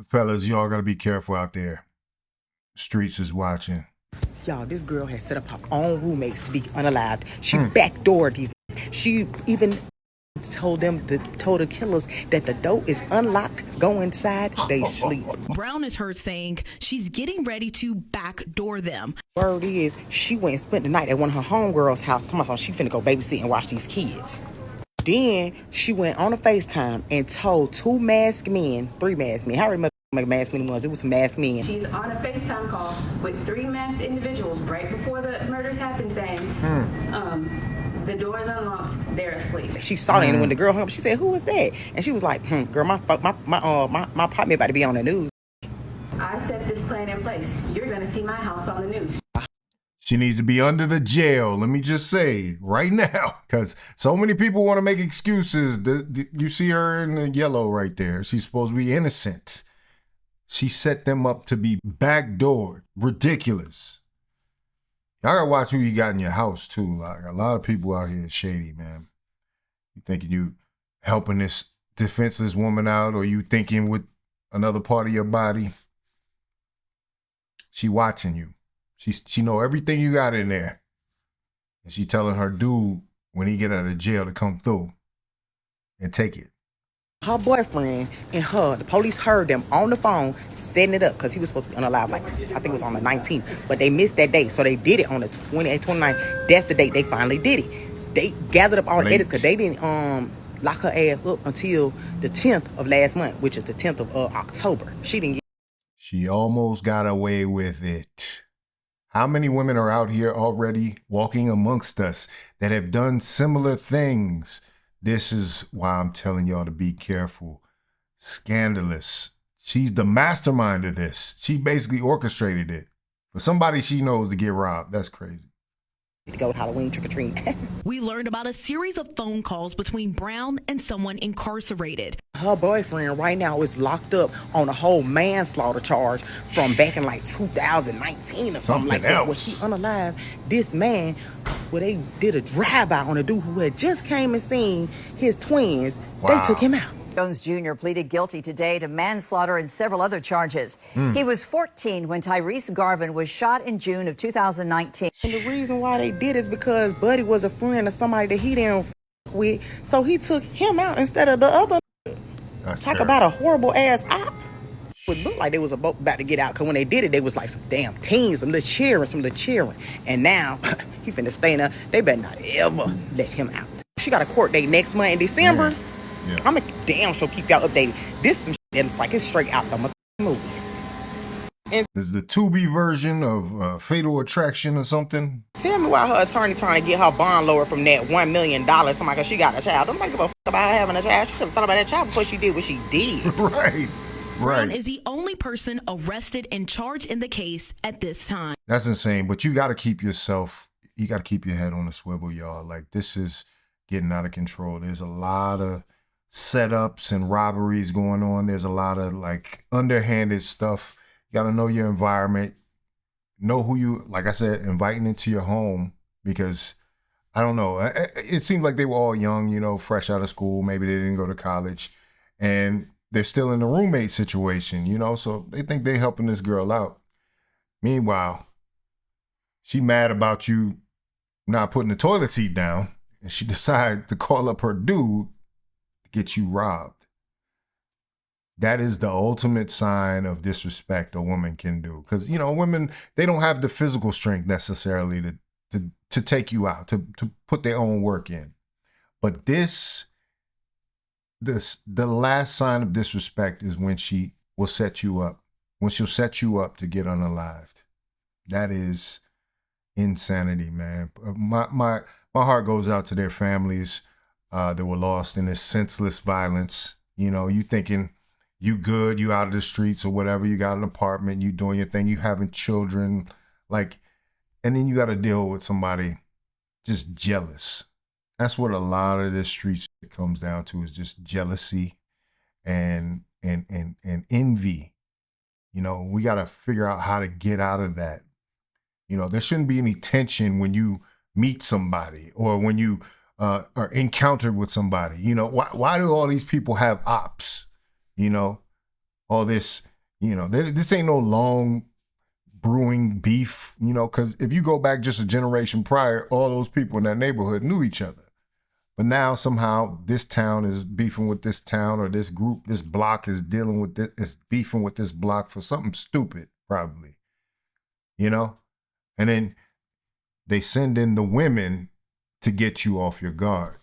Fellas, y'all gotta be careful out there. Streets is watching. Y'all, this girl has set up her own roommates to be unalived. She backdoored these. She even told the killers that the door is unlocked. Go inside, they sleep. Brown is heard saying she's getting ready to backdoor them. Word is, she went and spent the night at one of her homegirls' house. She finna go babysit and watch these kids. Then she went on a FaceTime and told three masked men, however many masked men was, it was some masked men. She's on a FaceTime call with three masked individuals right before the murders happened saying, the door is unlocked, they're asleep. She saw it, and when the girl hung up, she said, "Who was that?" And she was like, "Girl, my apartment about to be on the news." I set this plan in place. You're gonna see my house on the news. She needs to be under the jail, let me just say, right now. Because so many people want to make excuses. You see her in the yellow right there. She's supposed to be innocent. She set them up to be backdoored. Ridiculous. Y'all gotta watch who you got in your house, too. Like, a lot of people out here is shady, man. You thinking you helping this defenseless woman out, or you thinking with another part of your body? She watching you. She know everything you got in there. And she telling her dude when he get out of jail to come through and take it. Her boyfriend and her, the police heard them on the phone setting it up because he was supposed to be unalive, like, I think it was on the 19th. But they missed that date, so they did it on the 28th, 29th. That's the date they finally did it. They gathered up all the edits because they didn't lock her ass up until the 10th of last month, which is the 10th of October. She almost got away with it. How many women are out here already walking amongst us that have done similar things? This is why I'm telling y'all to be careful. Scandalous. She's the mastermind of this. She basically orchestrated it. For somebody she knows to get robbed, that's crazy. To go Halloween trick-or-treating. We learned about a series of phone calls between Brown and someone incarcerated. Her boyfriend right now is locked up on a whole manslaughter charge from back in like 2019 or something like that. Was he unalive? This man, they did a drive-by on a dude who had just came and seen his twins. Wow. They took him out. Jones Jr. pleaded guilty today to manslaughter and several other charges. He was 14 when Tyrese Garvin was shot in June of 2019. And the reason why they did is because Buddy was a friend of somebody that he didn't with, so he took him out instead of the other. That's Talk terrible. About a horrible ass op. It looked like they was about to get out, because when they did it, they was like some damn teens, some little cheering. And now, he finna stay in there. They better not ever let him out. She got a court date next month in December. Yeah. I'm going to damn sure keep y'all updated. This is some shit that looks like it's straight out the movies. And this is the Tubi version of Fatal Attraction or something. Tell me why her attorney trying to get her bond lower from that $1 million. Somebody, because she got a child. Don't give a fuck about her having a child. She should have thought about that child before she did what she did. Right. Brown is the only person arrested and charged in the case at this time. That's insane. But you got to keep your head on a swivel, y'all. Like, this is getting out of control. There's a lot of setups and robberies going on. There's a lot of like underhanded stuff. You got to know your environment, know who you, like I said, inviting into your home, because I don't know. It seems like they were all young, fresh out of school. Maybe they didn't go to college, and they're still in a roommate situation, so they think they're helping this girl out. Meanwhile, she mad about you not putting the toilet seat down, and she decided to call up her dude get you robbed. That is the ultimate sign of disrespect a woman can do. Because, women, they don't have the physical strength necessarily to take you out, to put their own work in. But the last sign of disrespect is when she will set you up, when she'll set you up to get unalived. That is insanity, man. My heart goes out to their families that were lost in this senseless violence. You thinking you good, you out of the streets or whatever, you got an apartment, you doing your thing, you having children, and then you got to deal with somebody just jealous. That's what a lot of this street shit comes down to, is just jealousy and envy. We got to figure out how to get out of that. There shouldn't be any tension when you meet somebody or when you are encountered with somebody. Why do all these people have ops? all this, this ain't no long brewing beef, because if you go back just a generation prior, all those people in that neighborhood knew each other. But now somehow this town is beefing with this town, or this group, this block is dealing with this, is beefing with this block for something stupid, probably, And then they send in the women to get you off your guard.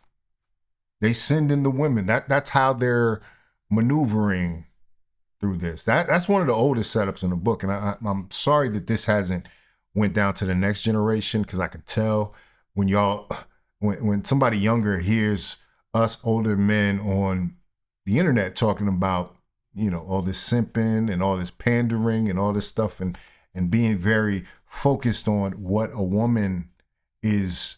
They send in the women. That's how they're maneuvering through this. That's one of the oldest setups in the book. And I'm sorry that this hasn't went down to the next generation, because I can tell when somebody younger hears us older men on the internet talking about, all this simping and all this pandering and all this stuff, and being very focused on what a woman is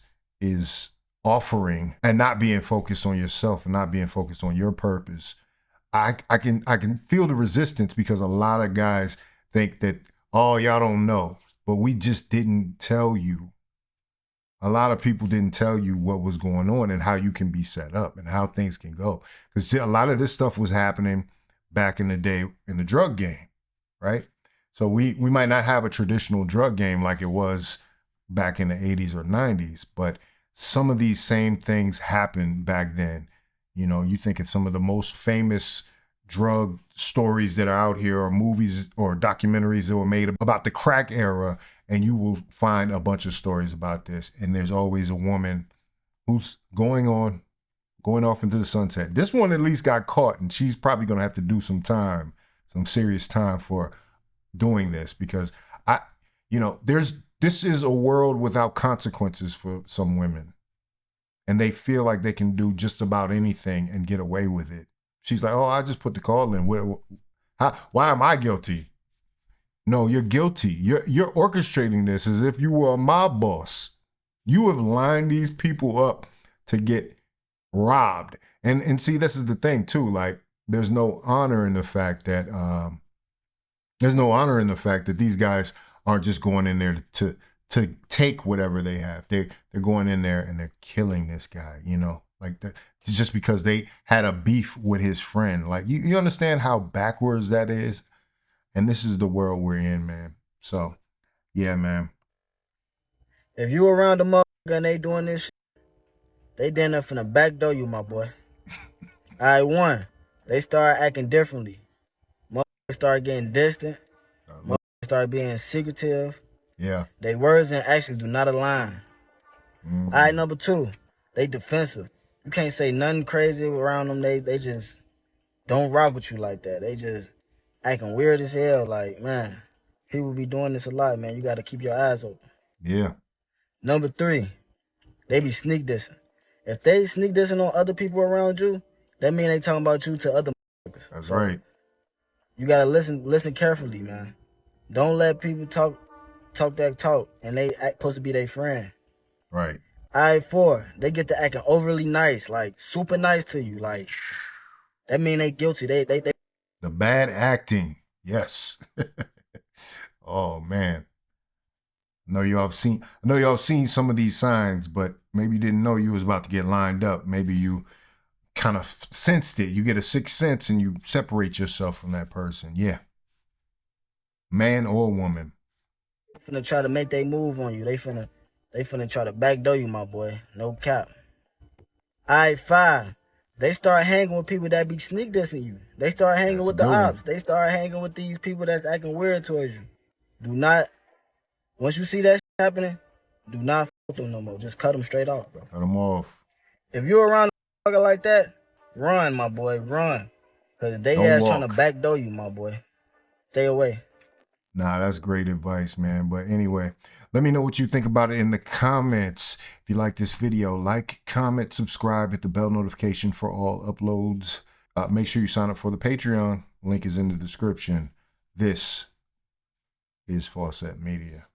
offering, and not being focused on yourself and not being focused on your purpose. I can feel the resistance, because a lot of guys think that, oh, y'all don't know, but we just didn't tell you. A lot of people didn't tell you what was going on and how you can be set up and how things can go. Because a lot of this stuff was happening back in the day in the drug game, right? So we might not have a traditional drug game like it was back in the 80s or 90s, but some of these same things happened back then. You think of some of the most famous drug stories that are out here, or movies or documentaries that were made about the crack era, and you will find a bunch of stories about this. And there's always a woman who's going off into the sunset. This one at least got caught, and she's probably going to have to do some serious time for doing this, because this is a world without consequences for some women. And they feel like they can do just about anything and get away with it. She's like, oh, I just put the call in. Why am I guilty? No, you're guilty. You're orchestrating this as if you were a mob boss. You have lined these people up to get robbed. And see, this is the thing too. Like, there's no honor in the fact that these guys aren't just going in there to take whatever they have. They're going in there and they're killing this guy, like that, just because they had a beef with his friend. Like, you understand how backwards that is? And this is the world we're in, man. So, yeah, man. If you around the motherfucker and they doing this shit, they damn up finna backdoor you, my boy. All right, one, they start acting differently. Motherfuckers start getting distant. Motherfuckers start being secretive. Yeah. They words and actions do not align. Mm-hmm. All right, number two, they defensive. You can't say nothing crazy around them. They just don't rock with you like that. They just acting weird as hell. Like, man, people be doing this a lot, man. You got to keep your eyes open. Yeah. Number three, they be sneak dissing. If they sneak dissing on other people around you, that mean they talking about you to other motherfuckers. That's right. You got to listen carefully, man. Don't let people talk that talk and they act supposed to be their friend. Right. All right, four, they get to acting overly nice, like super nice to you. Like, that mean they guilty. They The bad acting. Yes. Oh, man. I know y'all have seen some of these signs, but maybe you didn't know you was about to get lined up. Maybe you kind of sensed it. You get a sixth sense and you separate yourself from that person. Yeah. Man or woman. finna try to make they move on you. They finna try to backdoor you, my boy. No cap. All right, five. They start hanging with people that be sneak dissing you. They start hanging with the ops. They start hanging with these people that's acting weird towards you. Do not, once you see that happening, do not fuck with them no more. Just cut them straight off, bro. Cut them off. If you around a motherfucker like that, run, my boy, run. Because they ass trying to backdoor you, my boy. Stay away. Nah, that's great advice, man. But anyway, let me know what you think about it in the comments. If you like this video, like, comment, subscribe, hit the bell notification for all uploads. Make sure you sign up for the Patreon. Link is in the description. This is Faucette Media.